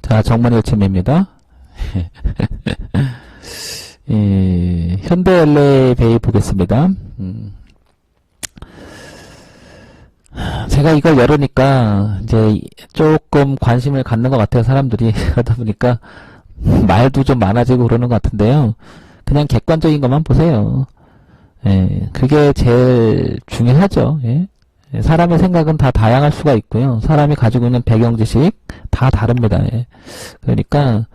자, 정문일침입니다. 현대 엘리베이 보겠습니다. 제가 이걸 열으니까 이제 조금 관심을 갖는 것 같아요, 사람들이. 그러다 보니까 말도 좀 많아지고 그러는 것 같은데요. 그냥 객관적인 것만 보세요. 그게 제일 중요하죠. 사람의 생각은 다 다양할 수가 있고요. 사람이 가지고 있는 배경 지식 다 다릅니다. 그러니까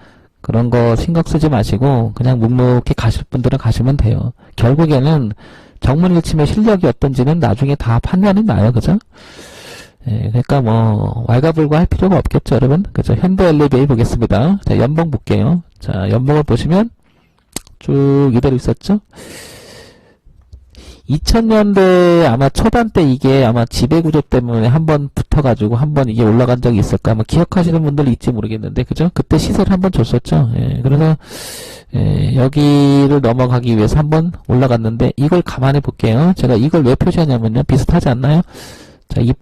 그런 거 신경 쓰지 마시고 그냥 묵묵히 가실 분들은 가시면 돼요. 결국에는 정문일침의 실력이 어떤지는 나중에 다 판단이 나요. 그죠? 그러니까 뭐 왈가불가 할 필요가 없겠죠, 여러분. 그죠? 현대 엘리베이 보겠습니다. 자, 연봉 볼게요. 자, 연봉을 보시면 쭉 이대로 있었죠? 2000년대 아마 초반 때 이게 아마 지배구조 때문에 한번 붙어가지고 한번 이게 올라간 적이 있을까? 아마 기억하시는 분들 있지 모르겠는데, 그죠? 그때 시세를 한번 줬었죠. 그래서, 여기를 넘어가기 위해서 한번 올라갔는데, 이걸 감안해 볼게요. 제가 이걸 왜 표시하냐면요. 비슷하지 않나요? 자, 이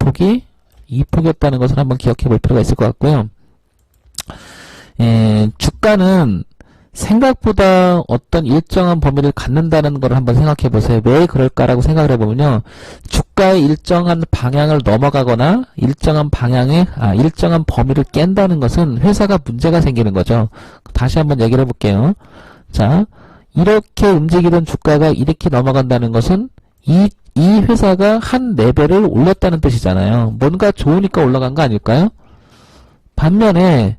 폭이었다는 것을 한번 기억해 볼 필요가 있을 것 같고요. 주가는 생각보다 어떤 일정한 범위를 갖는다는 걸 한번 생각해 보세요. 왜 그럴까라고 생각을 해보면요. 주가의 일정한 방향을 넘어가거나 일정한 범위를 깬다는 것은 회사가 문제가 생기는 거죠. 다시 한번 얘기를 해볼게요. 자, 이렇게 움직이던 주가가 이렇게 넘어간다는 것은 이 회사가 한 레벨을 올렸다는 뜻이잖아요. 뭔가 좋으니까 올라간 거 아닐까요? 반면에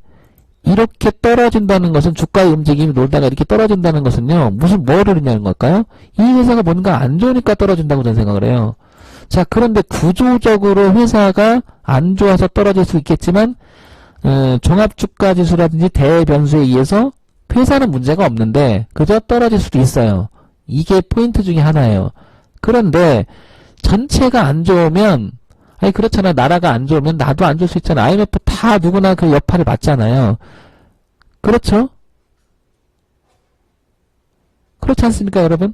이렇게 떨어진다는 것은 주가의 움직임이 놀다가 이렇게 떨어진다는 것은요. 뭐를 의미하는 걸까요? 이 회사가 뭔가 안 좋으니까 떨어진다고 저는 생각을 해요. 자, 그런데 구조적으로 회사가 안 좋아서 떨어질 수 있겠지만 종합주가지수라든지 대변수에 의해서 회사는 문제가 없는데 그저 떨어질 수도 있어요. 이게 포인트 중에 하나예요. 그런데 전체가 안 좋으면 그렇잖아요. 나라가 안 좋으면 나도 안 좋을 수 있잖아요. IMF 다 누구나 그 여파를 받잖아요. 그렇죠? 그렇지 않습니까, 여러분?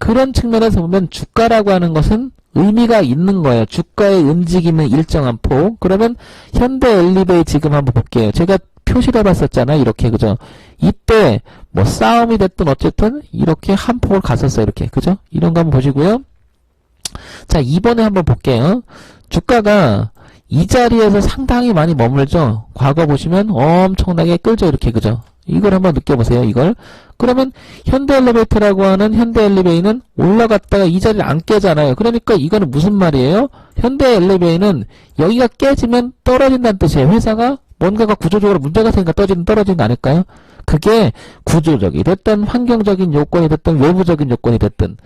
그런 측면에서 보면 주가라고 하는 것은 의미가 있는 거예요. 주가의 움직임은 일정한 폭. 그러면 현대 엘리베이 지금 한번 볼게요. 제가 표시를 해봤었잖아요. 이렇게, 그죠? 이때 뭐 싸움이 됐든 어쨌든 이렇게 한 폭을 갔었어요. 이렇게, 그죠? 이런 거 한번 보시고요. 자, 이번에 한번 볼게요. 주가가 이 자리에서 상당히 많이 머물죠. 과거 보시면 엄청나게 끌죠. 이렇게, 그죠? 이걸 한번 느껴보세요. 이걸. 그러면 현대엘리베이터라고 하는 현대엘리베이는 올라갔다가 이 자리를 안 깨잖아요. 그러니까 이거는 무슨 말이에요? 현대엘리베이는 여기가 깨지면 떨어진다는 뜻이에요. 회사가 뭔가가 구조적으로 문제가 생기니까 떨어지는 거 아닐까요? 그게 구조적이 됐든 환경적인 요건이 됐든 외부적인 요건이 됐든.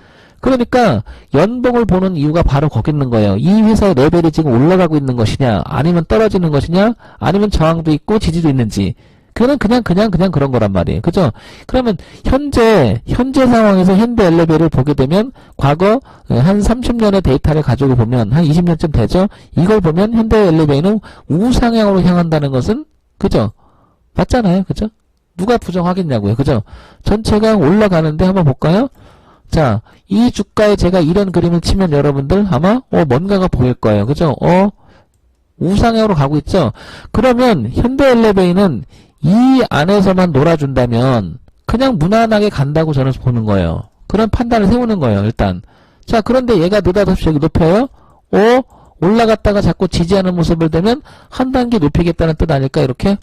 그러니까 연봉을 보는 이유가 바로 거기 있는 거예요. 이 회사의 레벨이 지금 올라가고 있는 것이냐, 아니면 떨어지는 것이냐, 아니면 저항도 있고 지지도 있는지. 그거는 그냥 그런 거란 말이에요. 그죠? 그러면 현재 상황에서 현대 엘리베이터를 보게 되면 과거 한 30년의 데이터를 가지고 보면 한 20년쯤 되죠? 이걸 보면 현대 엘리베이터는 우상향으로 향한다는 것은 그죠? 맞잖아요. 그죠? 누가 부정하겠냐고요. 그죠? 전체가 올라가는데 한번 볼까요? 자, 이 주가에 제가 이런 그림을 치면 여러분들 아마 뭔가가 보일 거예요. 그죠? 우상향으로 가고 있죠? 그러면 현대엘리베이는 이 안에서만 놀아준다면 그냥 무난하게 간다고 저는 보는 거예요. 그런 판단을 세우는 거예요. 일단. 자, 그런데 얘가 느닷없이 여기 높여요? 올라갔다가 자꾸 지지하는 모습을 되면 한 단계 높이겠다는 뜻 아닐까 이렇게?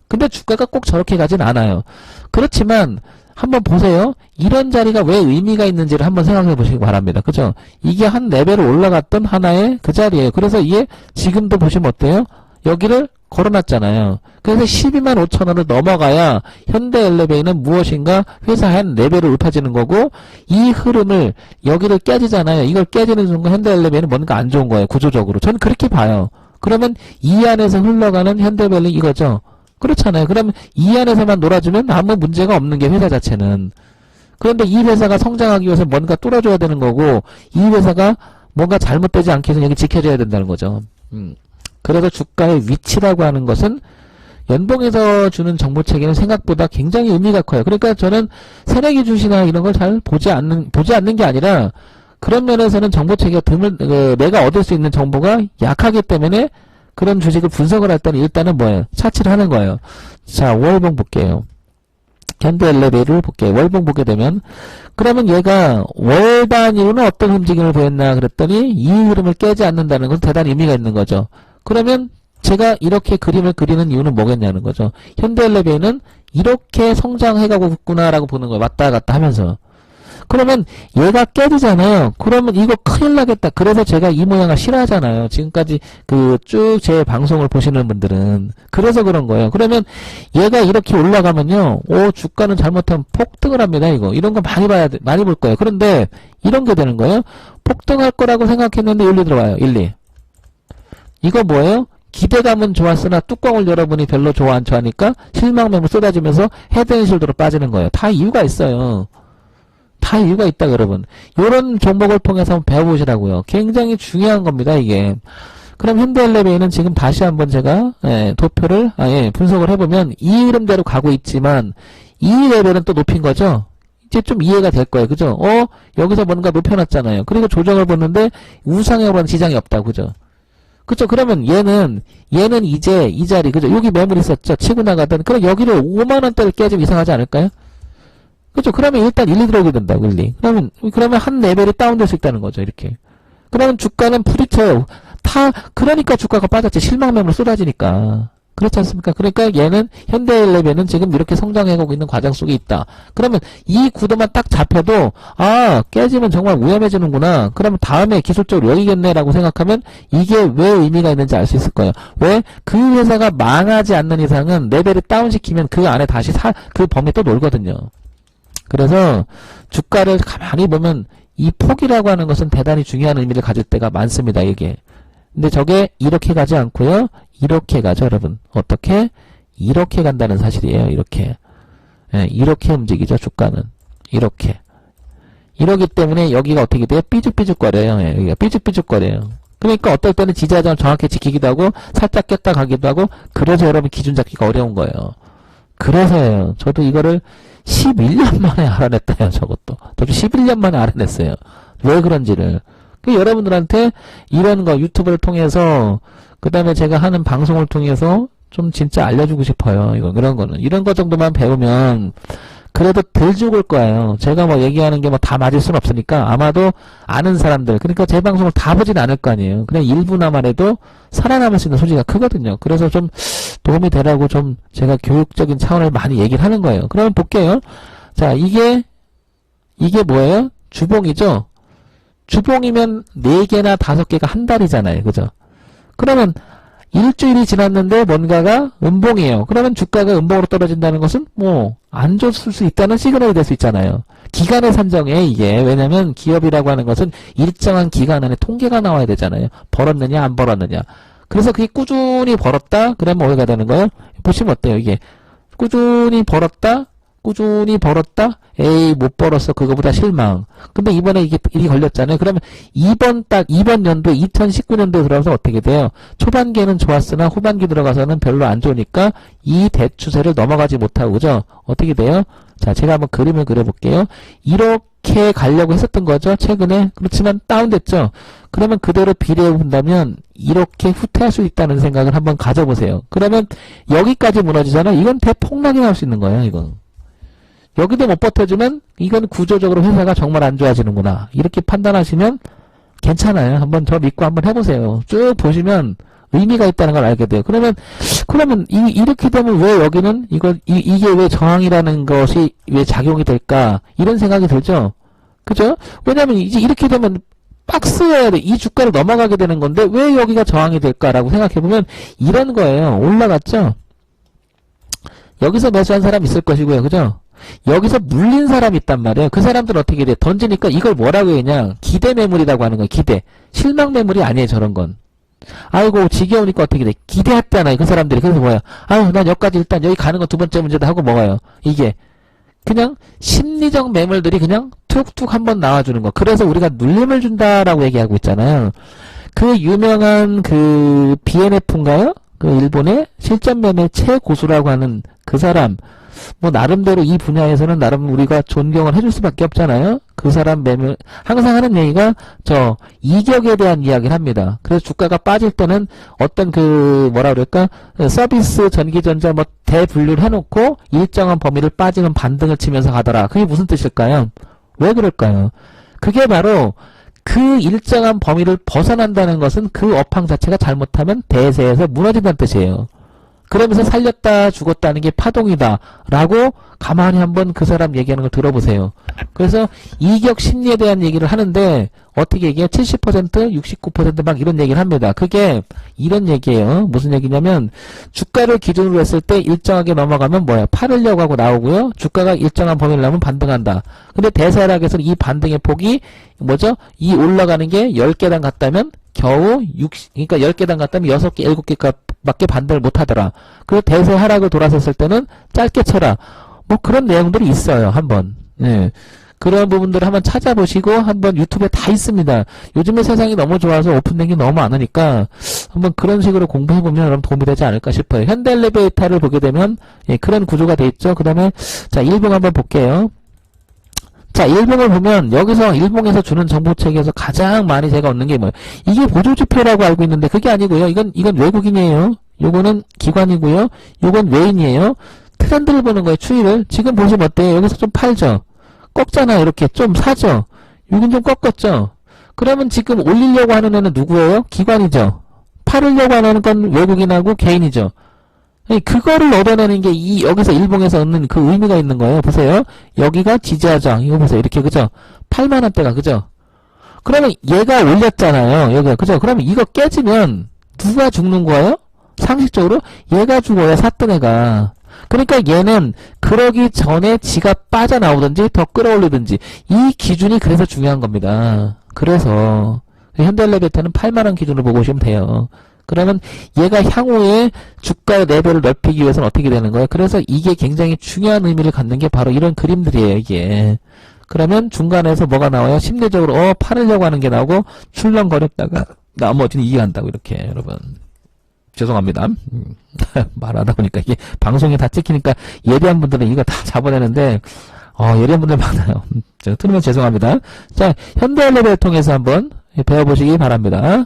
근데 주가가 꼭 저렇게 가진 않아요. 그렇지만 한번 보세요. 이런 자리가 왜 의미가 있는지를 한번 생각해 보시기 바랍니다. 그죠? 이게 한 레벨을 올라갔던 하나의 그 자리예요. 그래서 이게 지금도 보시면 어때요? 여기를 걸어놨잖아요. 그래서 12만 5천 원을 넘어가야 현대엘리베이는 무엇인가 회사의 한 레벨을 높아지는 거고 이 흐름을 여기를 깨지잖아요. 이걸 깨지는 순간 현대엘리베이는 뭔가 안 좋은 거예요. 구조적으로. 저는 그렇게 봐요. 그러면 이 안에서 흘러가는 현대엘리베이 이거죠. 그렇잖아요. 그러면 이 안에서만 놀아주면 아무 문제가 없는 게 회사 자체는. 그런데 이 회사가 성장하기 위해서 뭔가 뚫어줘야 되는 거고 이 회사가 뭔가 잘못되지 않게 해서 여기 지켜줘야 된다는 거죠. 그래서 주가의 위치라고 하는 것은 연봉에서 주는 정보체계는 생각보다 굉장히 의미가 커요. 그러니까 저는 새내기 주시나 이런 걸 잘 보지 않는 게 아니라 그런 면에서는 정보체계가 내가 얻을 수 있는 정보가 약하기 때문에 그런 주식을 분석을 할 때는 일단은 뭐예요? 차치를 하는 거예요. 자, 월봉 볼게요. 현대엘리베이터를 볼게요. 월봉 보게 되면 그러면 얘가 월 단위로는 어떤 움직임을 보였나 그랬더니 이 흐름을 깨지 않는다는 것은 대단히 의미가 있는 거죠. 그러면 제가 이렇게 그림을 그리는 이유는 뭐겠냐는 거죠. 현대엘리베이터는 이렇게 성장해가고 있구나라고 보는 거예요. 왔다 갔다 하면서. 그러면 얘가 깨지잖아요. 그러면 이거 큰일 나겠다. 그래서 제가 이 모양을 싫어하잖아요. 지금까지 그 쭉 제 방송을 보시는 분들은. 그래서 그런 거예요. 그러면 얘가 이렇게 올라가면요. 오, 주가는 잘못하면 폭등을 합니다. 이거. 이런 거 많이 봐야 돼. 많이 볼 거예요. 그런데 이런 게 되는 거예요. 폭등할 거라고 생각했는데 1, 2 들어와요. 1, 2. 이거 뭐예요? 기대감은 좋았으나 뚜껑을 여러분이 별로 좋아 안 좋아하니까 실망 매물 쏟아지면서 헤드앤숄더로 빠지는 거예요. 다 이유가 있어요. 다 이유가 있다 여러분. 이런 종목을 통해서 한번 배워보시라고요. 굉장히 중요한 겁니다 이게. 그럼 현대엘리베이터는 지금 다시 한번 제가 도표를 분석을 해보면 이 흐름대로 가고 있지만 이 레벨은 또 높인 거죠. 이제 좀 이해가 될 거예요. 그죠? 여기서 뭔가 높여놨잖아요. 그리고 조정을 보는데 우상향으로는 지장이 없다. 그죠? 그쵸? 그러면 얘는 이제 이 자리, 그죠? 여기 매물 있었죠? 치고 나가던, 그럼 여기를 5만원대를 깨지면 이상하지 않을까요? 그죠? 그러면 일단 1, 2 들어오게 된다고, 1, 2. 그러면 한 레벨이 다운될 수 있다는 거죠, 이렇게. 그러면 주가는 부딪혀요. 그러니까 주가가 빠졌지. 실망 매물 쏟아지니까. 그렇지 않습니까? 그러니까 얘는 현대엘리베이터는 지금 이렇게 성장해가고 있는 과정 속에 있다. 그러면 이 구도만 딱 잡혀도 깨지면 정말 위험해지는구나. 그러면 다음에 기술적으로 여기겠네라고 생각하면 이게 왜 의미가 있는지 알 수 있을 거예요. 왜? 그 회사가 망하지 않는 이상은 레벨을 다운시키면 그 안에 다시 그 범위에 또 놀거든요. 그래서 주가를 가만히 보면 이 폭이라고 하는 것은 대단히 중요한 의미를 가질 때가 많습니다. 이게. 근데 저게 이렇게 가지 않고요. 이렇게 가죠, 여러분. 어떻게? 이렇게 간다는 사실이에요. 이렇게. 이렇게 움직이죠, 주가는. 이렇게. 이러기 때문에 여기가 어떻게 돼요? 삐죽삐죽거려요. 여기가 삐죽삐죽거려요. 그러니까 어떨 때는 지지하장을 정확히 지키기도 하고 살짝 꼈다 가기도 하고 그래서 여러분 기준 잡기가 어려운 거예요. 그래서요. 저도 이거를 11년 만에 알아냈다요. 저것도. 저도 11년 만에 알아냈어요. 왜 그런지를. 여러분들한테 이런 거 유튜브를 통해서 그 다음에 제가 하는 방송을 통해서 좀 진짜 알려주고 싶어요. 이런 거는. 이런 거 정도만 배우면 그래도 덜 죽을 거예요. 제가 뭐 얘기하는 게 뭐 다 맞을 수는 없으니까 아마도 아는 사람들, 그러니까 제 방송을 다 보진 않을 거 아니에요. 그냥 일부나만 해도 살아남을 수 있는 소지가 크거든요. 그래서 좀 도움이 되라고 좀 제가 교육적인 차원을 많이 얘기를 하는 거예요. 그러면 볼게요. 자, 이게 뭐예요? 주봉이죠? 주봉이면 4개나 5개가 한 달이잖아요. 그죠? 그러면 일주일이 지났는데 뭔가가 음봉이에요. 그러면 주가가 음봉으로 떨어진다는 것은 뭐 안 좋을 수 있다는 시그널이 될 수 있잖아요. 기간의 산정에 이게 왜냐면 기업이라고 하는 것은 일정한 기간 안에 통계가 나와야 되잖아요. 벌었느냐 안 벌었느냐. 그래서 그게 꾸준히 벌었다 그러면 어디가 되는 거예요? 보시면 어때요? 이게 꾸준히 벌었다 에이 못 벌었어 그거보다 실망. 근데 이번에 이게 일이 걸렸잖아요. 그러면 이번 연도 2019년도에 들어가서 어떻게 돼요? 초반기에는 좋았으나 후반기 들어가서는 별로 안 좋으니까 이 대추세를 넘어가지 못하고 그죠? 어떻게 돼요? 자, 제가 한번 그림을 그려볼게요. 이렇게 가려고 했었던 거죠 최근에. 그렇지만 다운됐죠. 그러면 그대로 비례해 본다면 이렇게 후퇴할 수 있다는 생각을 한번 가져보세요. 그러면 여기까지 무너지잖아요. 이건 대폭락이 나올 수 있는 거예요. 이건. 여기도 못 버텨주면 이건 구조적으로 회사가 정말 안 좋아지는구나. 이렇게 판단하시면 괜찮아요. 한번 저 믿고 한번 해보세요. 쭉 보시면 의미가 있다는 걸 알게 돼요. 그러면 이렇게 되면 왜 여기는 이게 왜 저항이라는 것이 왜 작용이 될까? 이런 생각이 들죠? 그죠? 왜냐면 이제 이렇게 되면 박스여야 돼. 이 주가를 넘어가게 되는 건데 왜 여기가 저항이 될까라고 생각해보면 이런 거예요. 올라갔죠? 여기서 매수한 사람 있을 것이고요. 그죠? 여기서 물린 사람이 있단 말이에요. 그 사람들은 어떻게 돼? 던지니까 이걸 뭐라고 해냐? 기대 매물이라고 하는 거예요. 기대. 실망 매물이 아니에요. 저런 건. 아이고 지겨우니까 어떻게 돼? 기대했잖아요. 그 사람들이. 그래서 뭐야? 아유 난 여기까지 일단 여기 가는 거 두 번째 문제다 하고 먹어요. 이게 그냥 심리적 매물들이 그냥 툭툭 한번 나와주는 거. 그래서 우리가 눌림을 준다라고 얘기하고 있잖아요. 그 유명한 BNF인가요? 그 일본의 실전 매매 최고수라고 하는 그 사람. 뭐 나름대로 이 분야에서는 나름 우리가 존경을 해줄 수밖에 없잖아요. 그 사람 매매 항상 하는 얘기가 저 이격에 대한 이야기를 합니다. 그래서 주가가 빠질 때는 어떤 그 뭐라 그럴까 서비스 전기전자 뭐 대분류를 해놓고 일정한 범위를 빠지면 반등을 치면서 가더라. 그게 무슨 뜻일까요? 왜 그럴까요? 그게 바로 그 일정한 범위를 벗어난다는 것은 그 업황 자체가 잘못하면 대세에서 무너진다는 뜻이에요. 그러면서 살렸다 죽었다는 게 파동이다 라고 가만히 한번 그 사람 얘기하는 걸 들어보세요. 그래서 이격 심리에 대한 얘기를 하는데 어떻게 얘기해요? 70%, 69% 이런 얘기를 합니다. 그게 이런 얘기예요. 무슨 얘기냐면 주가를 기준으로 했을 때 일정하게 넘어가면 뭐야? 팔으려고 하고 나오고요. 주가가 일정한 범위를 나오면 반등한다. 근데 대세락에서는 이 반등의 폭이 뭐죠? 이 올라가는 게 10계단 갔다면 겨우 그러니까 10계단 갔다면 6개, 7개 밖에 반등을 못 하더라. 그리고 대세 하락을 돌아섰을 때는 짧게 쳐라. 뭐 그런 내용들이 있어요. 한번. 네. 그런 부분들을 한번 찾아보시고 한번 유튜브에 다 있습니다. 요즘에 세상이 너무 좋아서 오픈된 게 너무 많으니까 한번 그런 식으로 공부해보면 여러분 도움이 되지 않을까 싶어요. 현대엘리베이터를 보게 되면 예, 그런 구조가 돼 있죠. 그 다음에 자 일봉 한번 볼게요. 자, 일봉을 보면 여기서 일봉에서 주는 정보책에서 가장 많이 제가 얻는 게 뭐예요? 이게 보조지표라고 알고 있는데 그게 아니고요. 이건 외국인이에요. 요거는 기관이고요. 요건 외인이에요. 트렌드를 보는 거예요. 추이를. 지금 보시면 어때요? 여기서 좀 팔죠. 꺾잖아요. 이렇게 좀 사죠. 여긴 좀 꺾었죠. 그러면 지금 올리려고 하는 애는 누구예요? 기관이죠. 팔으려고 하는 건 외국인하고 개인이죠. 그거를 얻어내는 게 여기서 일봉에서 얻는 그 의미가 있는 거예요. 보세요. 여기가 지지하죠. 이거 보세요. 이렇게, 그죠? 8만원대가, 그죠? 그러면 얘가 올렸잖아요. 여기가, 그죠? 그러면 이거 깨지면 누가 죽는 거예요? 상식적으로? 얘가 죽어요. 샀던 애가. 그러니까 얘는 그러기 전에 지가 빠져나오든지 더 끌어올리든지 이 기준이 그래서 중요한 겁니다. 그래서 현대엘리베이터는 8만원 기준으로 보고 오시면 돼요. 그러면 얘가 향후에 주가의 레벨을 넓히기 위해서는 어떻게 되는 거예요? 그래서 이게 굉장히 중요한 의미를 갖는 게 바로 이런 그림들이에요, 이게. 그러면 중간에서 뭐가 나와요? 심리적으로, 팔으려고 하는 게 나오고, 출렁거렸다가, 나머지는 이해한다고, 이렇게, 여러분. 죄송합니다. 말하다 보니까 이게 방송에 다 찍히니까 예리한 분들은 이거 다 잡아내는데, 예리한 분들 많아요. 제가 틀리면 죄송합니다. 자, 현대엘리베이터 통해서 한번 배워보시기 바랍니다.